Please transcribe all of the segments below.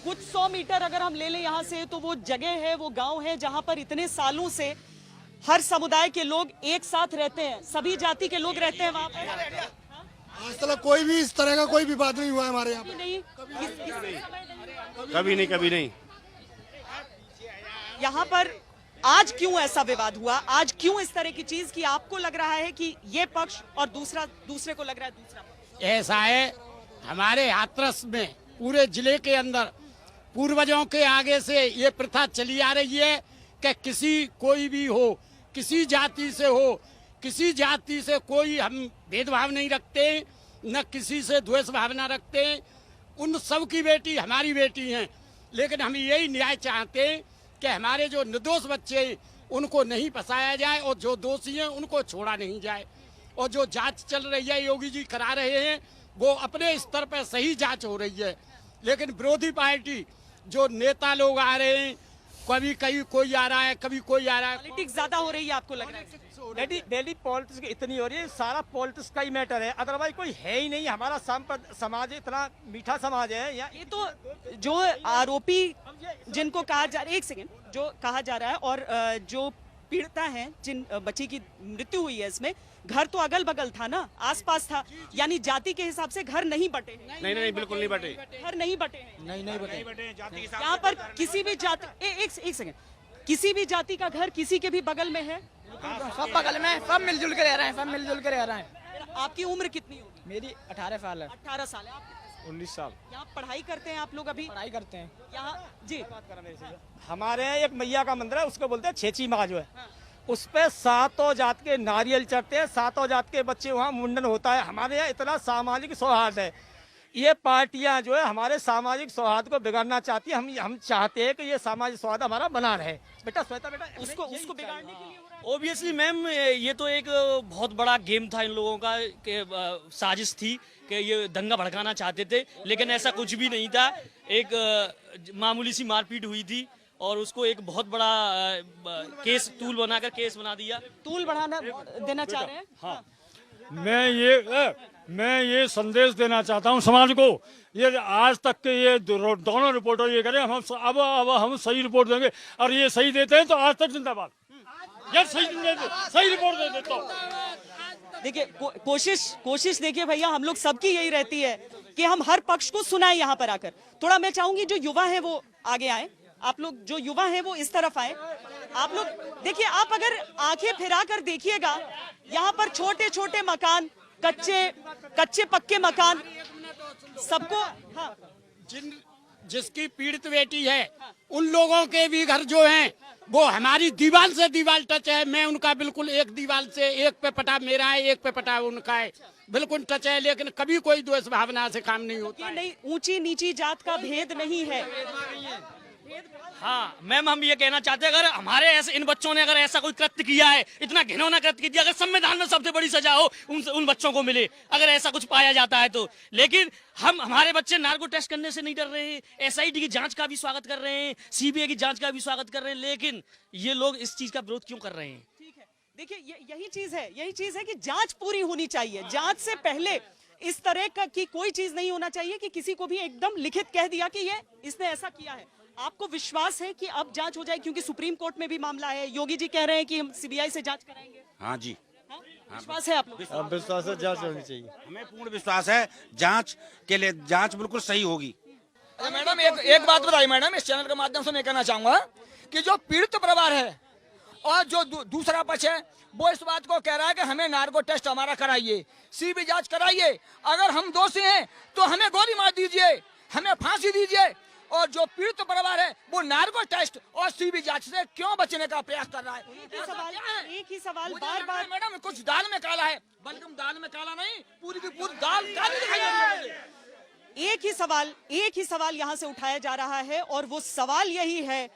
कुछ 100 मीटर अगर हम ले लें यहाँ से तो वो जगह है, वो गांव है जहां पर इतने सालों से हर समुदाय के लोग एक साथ रहते हैं, सभी जाति के लोग रहते हैं वहाँ पर। आज तक कोई भी इस तरह का कोई विवाद नहीं हुआ है हमारे यहाँ पे। नहीं, कभी नहीं। यहाँ पर आज क्यों ऐसा विवाद हुआ? आज क्यों इस तरह की चीज कि आपको लग रहा है कि ये पक्ष और दूसरे को लग रहा है दूसरा पक्ष? ऐसा है, हमारे हाथरस में पूरे जिले के अंदर पूर्वजों के आगे से ये प्रथा चली आ रही है कि किसी कोई भी हो, किसी जाति से हो, किसी जाति से कोई हम भेदभाव नहीं रखते, न किसी से द्वेष भावना रखते। उन सब की बेटी हमारी बेटी हैं, लेकिन हम यही न्याय चाहते हैं कि हमारे जो निर्दोष बच्चे हैं उनको नहीं फंसाया जाए और जो दोषी हैं उनको छोड़ा नहीं जाए। और जो जांच चल रही है योगी जी करा रहे हैं वो अपने स्तर पर सही जांच हो रही है, लेकिन विरोधी पार्टी जो नेता लोग आ रहे हैं, कभी कहीं कोई आ रहा है, कभी कोई आ रहा है। पॉलिटिक्स ज्यादा हो रही है आपको लग रहा है? डेली पॉलिटिक्स इतनी हो रही है, सारा पॉलिटिक्स का ही मैटर है, अदरवाइज कोई है ही नहीं। हमारा समाज इतना मीठा समाज है। ये तो जो आरोपी जिनको कहा जा रहा है, एक सेकेंड, जो कहा जा रहा है और जो पीड़िता है, जिन बच्ची की मृत्यु हुई है, इसमें घर तो अगल बगल था ना, आसपास था, यानी जाति के हिसाब से घर नहीं बटे हैं। नहीं, बिल्कुल नहीं बटे। घर नहीं बटे हैं। नहीं बटे। यहाँ पर किसी भी जाति एक सेकेंड, किसी भी जाति का घर किसी के भी बगल में है? सब बगल में, सब मिलजुल के रह रहे हैं, सब मिलजुल के रह रहे हैं। आपकी उम्र कितनी होगी? मेरी 18 साल है। 18 साल है। आप 19 साल। यहाँ पढ़ाई करते हैं आप लोग? अभी पढ़ाई करते हैं यहाँ जी। हमारे यहाँ एक मैया का मंदिर है, उसको बोलते हैं छेची माँ जो है, उस पे सातों जात के नारियल चढ़ते हैं, सातों जात के बच्चे वहाँ मुंडन होता है। हमारे यहाँ इतना सामाजिक सौहार्द है। ये पार्टियां जो है हमारे सामाजिक सौहार्द को बिगाड़ना चाहती है। हम चाहते हैं कि ये सामाजिक सौहार्द हमारा बना रहे। बेटा श्वेता, बेटा उसको बिगाड़ने के लिए ऑब्वियसली मैम, ये तो एक बहुत बड़ा गेम था इन लोगों का, साजिश थी कि ये दंगा भड़काना चाहते थे, लेकिन ऐसा कुछ भी नहीं था। एक मामूली सी मारपीट हुई थी और उसको एक बहुत बड़ा केस टूल बनाकर केस बना दिया। टूल बढ़ाना देना चाह रहे हैं? हाँ, मैं ये संदेश देना चाहता हूँ समाज को। ये आज तक के ये दोनों रिपोर्टर ये करें, हम अब हम सही रिपोर्ट देंगे, और ये सही देते हैं तो आज तक जिंदाबाद। यार सही रिपोर्ट दे देता हूँ। देखिए कोशिश देखिए भैया, हम लोग सबकी यही रहती है कि हम हर पक्ष को सुनाएं यहाँ पर आकर। थोड़ा मैं चाहूंगी जो युवा है वो आगे आए, आप लोग जो युवा है वो इस तरफ आए। आप लोग देखिए, आप अगर आंखें फिरा कर देखिएगा, यहाँ पर छोटे छोटे मकान, कच्चे पक्के मकान, सबको हाँ। जिसकी पीड़ित बेटी है उन लोगों के भी घर जो हैं वो हमारी दीवार से दीवार टच है। मैं उनका बिल्कुल एक दीवार से, एक पे पटा मेरा है, एक पे पटा उनका है, बिल्कुल टच है, लेकिन कभी कोई द्वेष भावना से काम नहीं होता। ये नहीं, ऊंची नीची जात का भेद नहीं है। हाँ मैम, हम ये कहना चाहते हैं, अगर हमारे ऐसे इन बच्चों ने अगर ऐसा कोई कृत्य किया है, इतना घिनौना कृत्य किया, अगर संविधान में सबसे बड़ी सजा हो उन बच्चों को मिले, अगर ऐसा कुछ पाया जाता है तो। लेकिन हमारे बच्चे नार्को टेस्ट करने से नहीं डर रहे हैं, एसआईटी की जांच का भी स्वागत कर रहे हैं, सीबीआई की जांच का भी स्वागत कर रहे हैं, लेकिन ये लोग इस चीज का विरोध क्यों कर रहे हैं? ठीक है, देखिए यही चीज है कि जांच पूरी होनी चाहिए। जांच से पहले इस तरह का की कोई चीज नहीं होना चाहिए कि किसी को भी एकदम लिखित कह दिया कि ये इसने ऐसा किया है। आपको विश्वास है कि अब जांच हो जाए, क्योंकि सुप्रीम कोर्ट में भी मामला है, योगी जी कह रहे हैं कि हम सीबीआई से जांच कराएंगे? हाँ जी, हाँ? विश्वास है आप लोग? विश्वास है, जांच होनी चाहिए। हमें पूर्ण विश्वास है जांच के लिए, जांच बिल्कुल सही होगी। मैडम एक बात बताइए मैडम, इस चैनल के माध्यम से मैं कहना चाहूंगा कि जो पीड़ित परिवार है और जो दूसरा पक्ष है वो इस बात को कह रहा है कि हमें नार्को टेस्ट हमारा कराइए, सीबी जांच कराइए, अगर हम दोषी हैं तो हमें गोली मार दीजिए, हमें फांसी दीजिए। और जो पीड़ित परिवार है वो नार्को टेस्ट और सीबी जांच से क्यों बचने का प्रयास कर रहा है? एक ही सवाल बार मैडम, कुछ दाल में काला है, बलगम दाल में काला नहीं, पूरी की पूरी दाल काली दिखाई दे रही है। एक ही सवाल यहाँ से उठाया जा रहा है, और वो सवाल यही है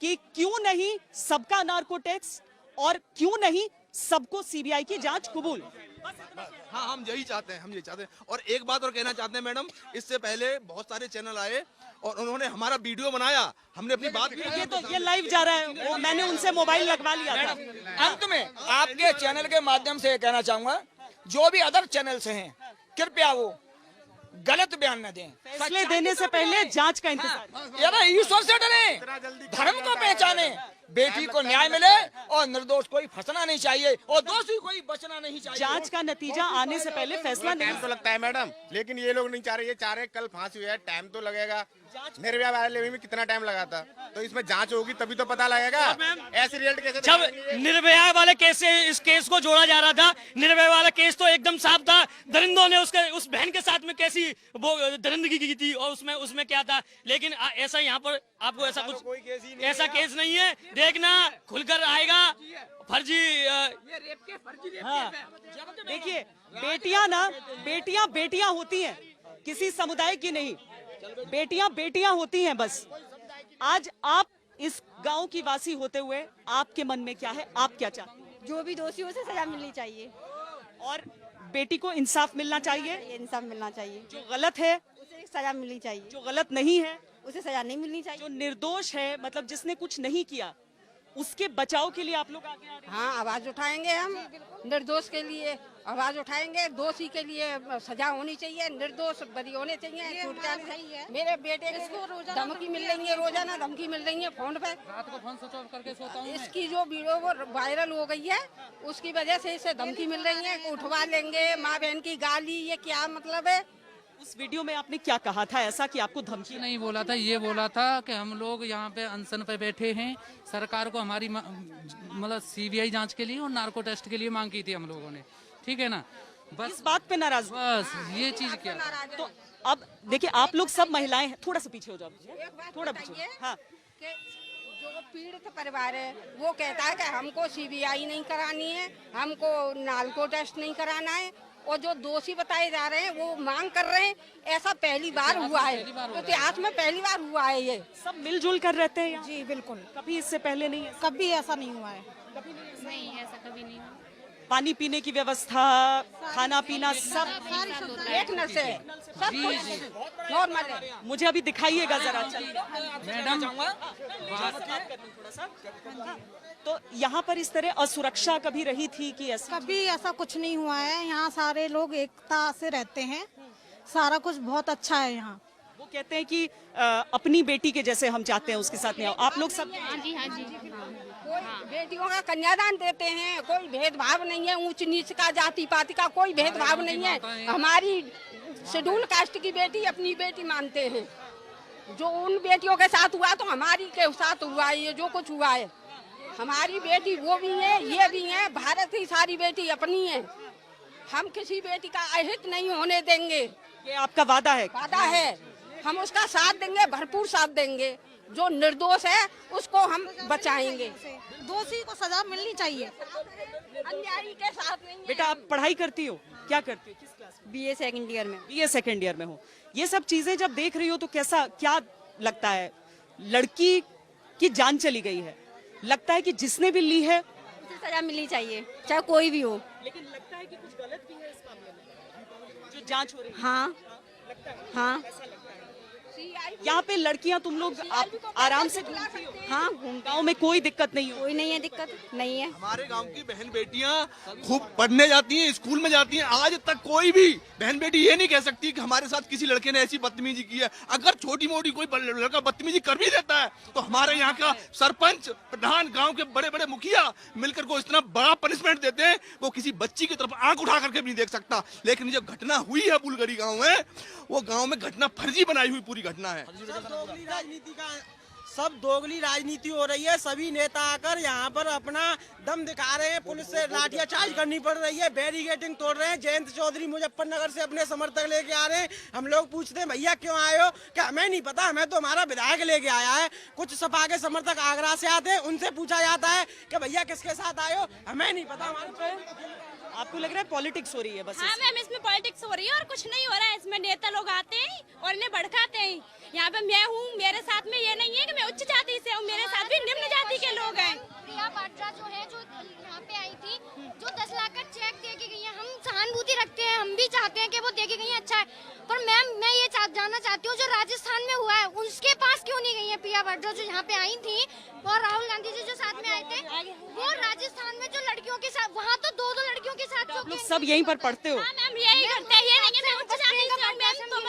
कि क्यों नहीं सबका नार्को टेस्ट और क्यों नहीं सबको सीबीआई की जांच कबूल? हाँ, हम यही चाहते हैं। और एक बात और कहना चाहते हैं मैडम, इससे पहले बहुत सारे चैनल आए और उन्होंने हमारा वीडियो बनाया, हमने अपनी बात ये लाइव जा रहा है, वो मैंने उनसे मोबाइल लगवा लिया था। अंत में आपके चैनल के माध्यम से कहना चाहूंगा, जो भी अदर चैनल्स हैं कृपया वो गलत बयान न दें। फैसले देने से पहले जांच का इंतजार। यार ईश्वर से डरे, धर्म को पहचाने, बेटी को न्याय मिले और निर्दोष कोई फंसना नहीं चाहिए और दोषी कोई बचना नहीं चाहिए। जांच का नतीजा आने से पहले फैसला नहीं। टाइम तो लगता है मैडम, लेकिन ये लोग नहीं चाह रहे, ये चाह रहे कल फांसी हुई है, टाइम तो लगेगा। निर्भया वाले में कितना टाइम लगा था, तो इसमें जांच होगी तभी तो पता लगेगा। ऐसे रिजल्ट कैसे जब निर्भया वाले केस से इस केस को जोड़ा जा रहा था, निर्भया वाला केस तो एकदम साफ था। दरिंदों ने उसके उस बहन के साथ में कैसी वो दरिंदगी की थी और उसमें क्या था, लेकिन ऐसा यहाँ पर आपको ऐसा कुछ ऐसा केस नहीं है। देखना खुलकर आएगा फर्जी। हाँ, देखिए बेटियां होती हैं, किसी समुदाय की नहीं, बेटियां होती हैं बस। आज आप इस गांव की वासी होते हुए आपके मन में क्या है, आप क्या चाहते हैं? जो भी दोषी हो उसे सजा मिलनी चाहिए और बेटी को इंसाफ मिलना चाहिए। इंसाफ मिलना चाहिए। जो गलत है उसे सजा मिलनी चाहिए। जो गलत नहीं है उसे सजा नहीं मिलनी चाहिए। जो निर्दोष है, मतलब जिसने कुछ नहीं किया, उसके बचाव के लिए आप लोग आगे आ रहे हैं। हाँ, आवाज उठाएंगे हम, निर्दोष के लिए आवाज उठाएंगे। दोषी के लिए सजा होनी चाहिए, निर्दोष बरी होने चाहिए, छूट जाने चाहिए। मेरे बेटे को धमकी मिल रही है, रोजाना धमकी मिल रही है फोन पे। रात को फोन स्विच ऑफ करके सोता हूं। इसकी जो वीडियो वो वायरल हो गई है, उसकी वजह से इसे धमकी मिल रही है, उठवा लेंगे, माँ बहन की गाली, ये क्या मतलब है? उस वीडियो में आपने क्या कहा था ऐसा कि आपको धमकी नहीं बोला था, ये बोला था कि हम लोग यहाँ पे अनशन पे बैठे हैं, सरकार को हमारी मतलब सीबीआई जांच के लिए और नार्को टेस्ट के लिए मांग की थी हम लोगों ने, ठीक है ना। बस इस बात पे नाराज, बस ये चीज क्या। तो अब देखिए आप लोग सब महिलाएं हैं, थोड़ा सा पीछे हो जाओ, थोड़ा पीछे। हाँ, जो पीड़ित परिवार है वो कहता है कि हमको सीबीआई नहीं करानी है, हमको नार्को टेस्ट नहीं कराना है, और जो दोषी बताए जा रहे हैं वो मांग कर रहे हैं। ऐसा पहली बार हुआ है, इतिहास में पहली बार हुआ है। ये सब मिलजुल कर रहते हैं यहाँ? जी बिल्कुल, कभी इससे पहले नहीं है? कभी ऐसा नहीं हुआ है। नहीं, ऐसा कभी नहीं हुआ। पानी पीने की व्यवस्था, खाना पीना सब एक नल से सब नॉर्मल है। मुझे अभी दिखाइएगा जरा। मैडम तो यहाँ पर इस तरह असुरक्षा कभी रही थी कि ऐसा? कभी ऐसा कुछ नहीं हुआ है। यहाँ सारे लोग एकता से रहते हैं, सारा कुछ बहुत अच्छा है यहाँ। वो कहते हैं कि अपनी बेटी के जैसे हम चाहते हैं उसके साथ नहीं आओ। आप लोग सब? हाँ जी, हाँ जी। कोई बेटियों का कन्यादान देते हैं, कोई भेदभाव नहीं है, ऊंच नीच का, जाति पाति का कोई भेदभाव नहीं है। हमारी शेड्यूल कास्ट की बेटी अपनी बेटी मानते हैं। जो उन बेटियों के साथ हुआ तो हमारी के साथ हुआ है। ये जो कुछ हुआ है, हमारी बेटी वो भी है, ये भी है, भारत की सारी बेटी अपनी है। हम किसी बेटी का अहित नहीं होने देंगे। ये आपका वादा है? वादा है, हम उसका साथ देंगे, भरपूर साथ देंगे। जो निर्दोष है उसको हम बचाएंगे। दोषी को सजा मिलनी चाहिए, अन्यायी के साथ नहीं है। बेटा आप पढ़ाई करती हो? क्या करती हो? किस क्लास में? BA सेकंड ईयर में। BA सेकंड ईयर में हो। ये सब चीजें जब देख रही हो तो कैसा क्या लगता है? लड़की की जान चली गई है, लगता है कि जिसने भी ली है उसे सजा मिलनी चाहिए, चाहे कोई भी हो। लेकिन लगता है कि कुछ गलत भी है इस मामले में जो जांच हो रही है? हाँ, लगता है? हाँ। यहाँ पे लड़कियाँ तुम लोग आप आराम से घूमती हो? हाँ, गाँव में कोई दिक्कत नहीं हो? कोई नहीं है, दिक्कत नहीं है। हमारे गांव की बहन बेटियां खूब पढ़ने जाती हैं, स्कूल में जाती हैं। आज तक कोई भी बहन बेटी ये नहीं कह सकती कि हमारे साथ किसी लड़के ने ऐसी बदतमीजी की है। अगर छोटी मोटी कोई लड़का बदतमीजी कर भी देता है तो हमारे यहाँ का सरपंच, प्रधान, गांव के बड़े बड़े मुखिया मिलकर को इतना बड़ा पनिशमेंट देते हैं, वो किसी बच्ची की तरफ आंख उठा करके भी नहीं देख सकता। लेकिन जब घटना हुई है बुलगड़ी गाँव में, वो गाँव में घटना फर्जी बनाई हुई पूरी घटना है। सब दोगली राजनीति हो रही है। सभी नेता आकर यहाँ पर अपना दम दिखा रहे हैं। पुलिस से लाठियाचार्ज करनी पड़ रही है, बैरिकेडिंग तोड़ रहे हैं। जयंत चौधरी मुजफ्फरनगर से अपने समर्थक लेके आ रहे हैं। हम लोग पूछते हैं भैया क्यों आए हो? क्या हमें नहीं पता, हमें तो हमारा विधायक लेके आया है। कुछ सपा के समर्थक आगरा से आते हैं, उनसे पूछा जाता है कि भैया किसके साथ आए हो? हमें नहीं पता। आपको लग रहा है पॉलिटिक्स हो रही है बस? हाँ मैम, इसमें पॉलिटिक्स हो रही है और कुछ नहीं हो रहा है। इसमें नेता लोग आते हैं और इन्हें भड़काते हैं। यहाँ पे मैं हूँ, मेरे साथ में ये नहीं है कि मैं उच्च जाति से हूँ, मेरे साथ भी निम्न जाति के लोग हैं। प्रिया वाड्रा जो है, जो यहाँ पे आई थी, जो 10 लाख का चेक दे के गई है, हम सहानुभूति रखते हैं, हम भी चाहते हैं कि वो दे के गई है, अच्छा है। पर मैम मैं ये जानना चाहती हूँ, जो राजस्थान में हुआ है उसके पास क्यों नहीं गई है प्रिया वाड्रा जो यहाँ पे आई थी, और राहुल गांधी जी जो साथ में आए थे, वो राजस्थान में जो लड़कियों के साथ, वहाँ तो 2 लड़कियों के साथ। आप लोग सब यहीं पर पढ़ते हो? हाँ मैम, यही करते हैं। ये नहीं है मैं उच्च जाति से हूँ मैम, तो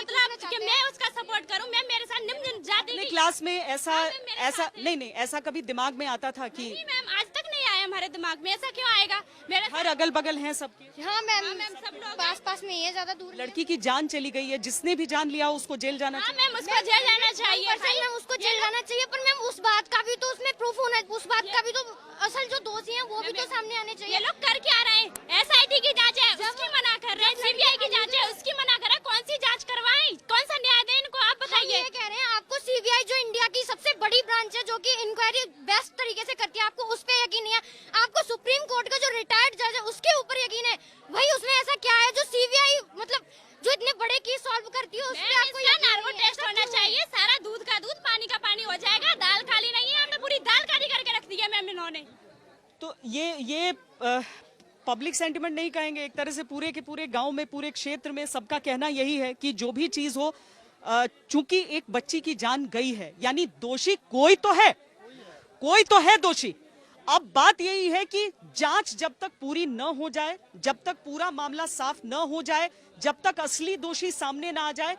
कि मैं उसका सपोर्ट करूं। मैं मेरे साथ निम्न जाति अपने की क्लास में ऐसा मेरे ऐसा नहीं, ऐसा कभी दिमाग में आता था कि नहीं मैम, आज तक नहीं आया हमारे दिमाग में। ऐसा क्यों आएगा? मेरे हर अगल बगल हैं सबके, हाँ मैम, सब लोग पास पास में ही है, ज्यादा दूर लड़की की जान चली गई है, जिसने भी जान लिया उसको जेल जाना हाँ चाहिए। मैम, उसको जेल जाना चाहिए भाई। मैम उसको जेल जाना चाहिए, पर मैम उस बात का भी तो उसमें प्रूफ होना, उस बात का भी तो असल जो दोषी हैं वो भी तो सामने आने चाहिए। ये लोग कर क्या रहे हैं? एसआईटी की जांच है उसकी मना कर रहे हैं, सीबीआई की जांच है उसकी मना कर रहे हैं। कौन सी जांच करवाएं? कौन सा न्याय दें इनको? आप हम बताइए। ये कह रहे हैं, आपको सीबीआई जो इंडिया की सबसे बड़ी ब्रांच है, जो कि इंक्वायरी बेस्ट तरीके से करती है, आपको उस पे यकीन नहीं है। आपको सुप्रीम कोर्ट का जो रिटायर्ड जज है उसके ऊपर यकीन है। भाई उसमें ऐसा क्या है जो सीबीआई मतलब जो इतने बड़े केस सॉल्व करती है, उस पे आपको यकीन नार्को नहीं है? टेस्ट होना चाहिए। सारा दूध का दूध, पानी का पानी हो जाएगा। दाल खाली नहीं है, हमने पूरी दाल खाली करके रख दी है मैम इन्होंने। तो ये पब्लिक सेंटिमेंट नहीं कहेंगे, एक तरह से पूरे के पूरे गांव में, पूरे क्षेत्र में सबका कहना यही है कि जो भी चीज हो, चूंकि एक बच्ची की जान गई है, यानी दोषी कोई तो है दोषी। अब बात यही है कि जांच जब तक पूरी न हो जाए, जब तक पूरा मामला साफ न हो जाए, जब तक असली दोषी सामने ना आ जाए,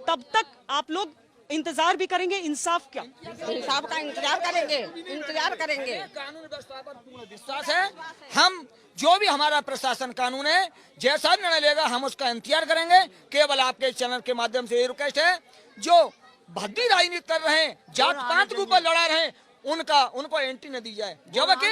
तब तक आप लोग इंतजार भी करेंगे। इंसाफ क्या? इंसाफ का इंतजार करेंगे। कानून व्यवस्था पर पूर्ण विश्वास है। हम जो भी हमारा प्रशासन कानून है, जैसा भी निर्णय लेगा हम उसका इंतजार करेंगे। केवल आपके चैनल के माध्यम से ये रिक्वेस्ट है, जो भद्दी राजनीति कर रहे हैं, जात पात के ऊपर लड़ा रहे हैं, उनको एंट्री न दी जाए। जबकि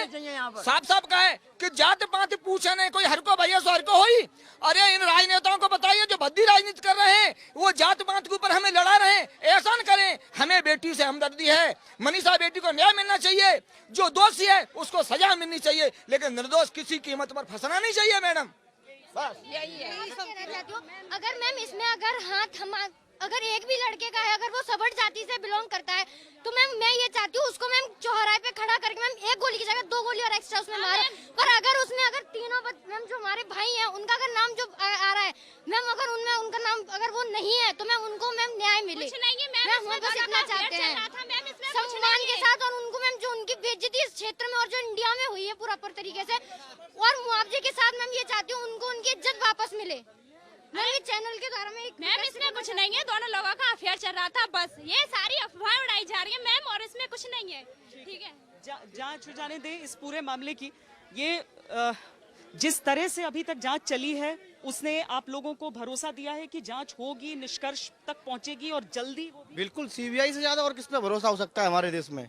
साफ साफ कहा है कि जात पात पूछे नहीं कोई, हर को भैया सो हर को होई। अरे इन राजनेताओं को बताइए जो भद्दी राजनीति कर रहे हैं, वो जात पात के ऊपर हमें लड़ा रहे हैं। ऐसा न करें। हमें बेटी से हमदर्दी है। मनीषा बेटी को न्याय मिलना चाहिए। जो दोषी है उसको सजा मिलनी चाहिए, लेकिन निर्दोष किसी कीमत पर फंसना नहीं चाहिए मैडम। बस यही कहना चाहती हूँ। अगर मैम इसमें अगर एक भी लड़के का है, अगर वो सबड़ जाति से बिलोंग करता है, तो मैम मैं ये चाहती हूँ उसको मैम चौराहे पे खड़ा करके मैम एक गोली की जगह 2 गोली और एक्स्ट्रा उसमें मारे। पर अगर तीनों मैम जो हमारे भाई हैं उनका अगर नाम जो आ रहा है मैम, अगर उनमें उनका नाम अगर वो नहीं है तो मैम उनको मैम न्याय मिले। कुछ नहीं है मैम, हम बस इतना चाहते हैं सम्मान के साथ, और उनको मैम जो उनकी बेइज्जती इस क्षेत्र में और जो इंडिया में हुई है प्रॉपर तरीके से, और मुआवजे के साथ मैम ये चाहती हूँ उनको उनकी इज्जत वापस मिले। मैम चैनल के द्वारा मैम इसमें कुछ नहीं है, दोनों लोगों का अफेयर चल रहा था बस। ये सारी अफवाह उड़ाई जा रही है मैम, और इसमें कुछ नहीं है। ठीक है, जांच हो जाने दे इस पूरे मामले की। ये जिस तरह से अभी तक जांच चली है, उसने आप लोगों को भरोसा दिया है कि जांच होगी, निष्कर्ष तक पहुंचेगी और जल्दी होगी। बिल्कुल, सीबीआई से ज्यादा और किस पे भरोसा हो सकता है हमारे देश में।